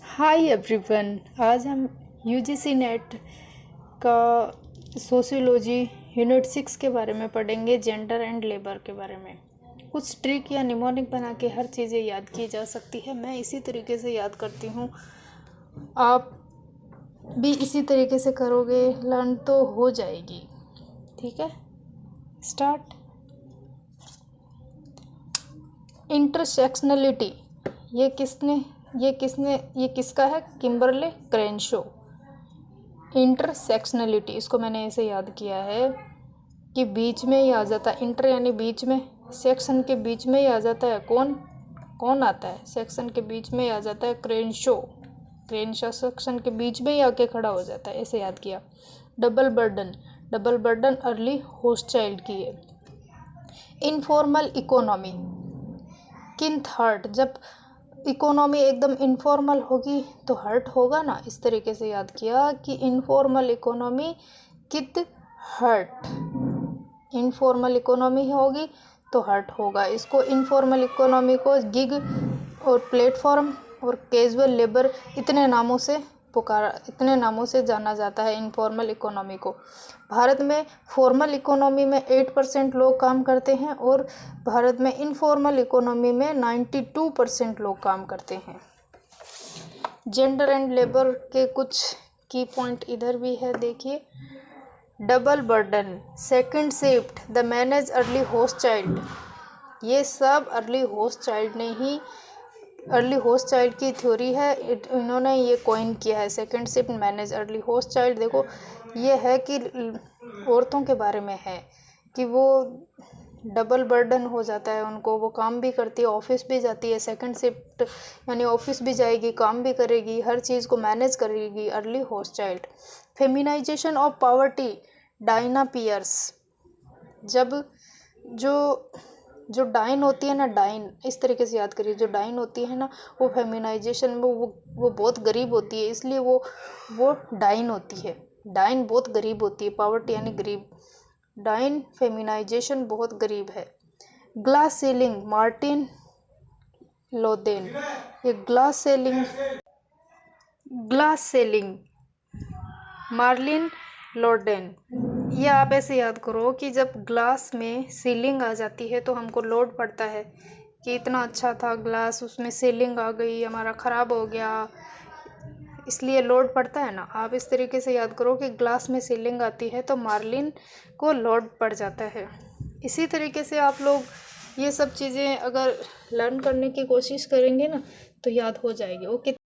Hi everyone, आज हम UGC net का सोशियोलॉजी यूनिट 6 के बारे में पढ़ेंगे। जेंडर एंड लेबर के बारे में कुछ ट्रिक या निमोनिक बना के हर चीज़ें याद की जा सकती है। मैं इसी तरीके से याद करती हूँ, आप भी इसी तरीके से करोगे, लर्न तो हो जाएगी। ठीक है, स्टार्ट। इंटरसेक्शनलिटी, ये किसका है? किम्बरले क्रेनशो। इंटरसेक्शनलिटी, इसको मैंने ऐसे याद किया है कि बीच में ही आ जाता है। इंटर यानी बीच में, सेक्शन के बीच में ही आ जाता है। कौन आता है? सेक्शन के बीच में ही आ जाता है क्रेनशो। क्रेनशो सेक्शन के बीच में ही आके खड़ा हो जाता है, ऐसे याद किया। डबल बर्डन अर्ली होस्टाइल्ड की है। इनफॉर्मल इकोनॉमी, किंत हर्ट, जब इकोनॉमी एकदम इनफॉर्मल होगी तो हर्ट होगा ना, इस तरीके से याद किया कि इनफॉर्मल इकोनॉमी कित हर्ट। इनफॉर्मल इकोनॉमी होगी तो हर्ट होगा। इसको इनफॉर्मल इकोनॉमी को गिग और प्लेटफॉर्म और कैजुअल लेबर इतने नामों से जाना जाता है इनफॉर्मल इकोनॉमी को। भारत में फॉर्मल इकोनॉमी में 8% लोग काम करते हैं और भारत में इनफॉर्मल इकोनॉमी में 92% लोग काम करते हैं। जेंडर एंड लेबर के कुछ की पॉइंट इधर भी है, देखिए। Double burden, second shift, the manage early host child, ये सब अर्ली होस्ट चाइल्ड की थ्योरी है। इन्होंने ये कॉइन किया है, second shift, manage early host child. देखो, ये है कि औरतों के बारे में है कि वो डबल बर्डन हो जाता है उनको, वो काम भी करती है, ऑफिस भी जाती है। सेकंड शिफ्ट यानी ऑफिस भी जाएगी, काम भी करेगी, हर चीज़ को मैनेज करेगी। Early host child. Feminization of poverty, Diana Pearce, जब जो डाइन होती है ना, डाइन इस तरीके से याद करिए, जो डाइन होती है ना वो फेमिनाइजेशन में वो बहुत गरीब होती है, इसलिए वो डाइन होती है। डाइन बहुत गरीब होती है, पॉवर्टी यानी गरीब। डाइन फेमिनाइजेशन बहुत गरीब है। ग्लास सीलिंग, मार्टिन लोदेन, ये ग्लास सेलिंग मार्लिन लोडेन। ये आप ऐसे याद करो कि जब ग्लास में सीलिंग आ जाती है तो हमको लोड पड़ता है कि इतना अच्छा था ग्लास, उसमें सीलिंग आ गई, हमारा ख़राब हो गया, इसलिए लोड पड़ता है ना। आप इस तरीके से याद करो कि ग्लास में सीलिंग आती है तो मार्लिन को लोड पड़ जाता है। इसी तरीके से आप लोग ये सब चीज़ें अगर लर्न करने की कोशिश करेंगे ना तो याद हो जाएगी। ओके।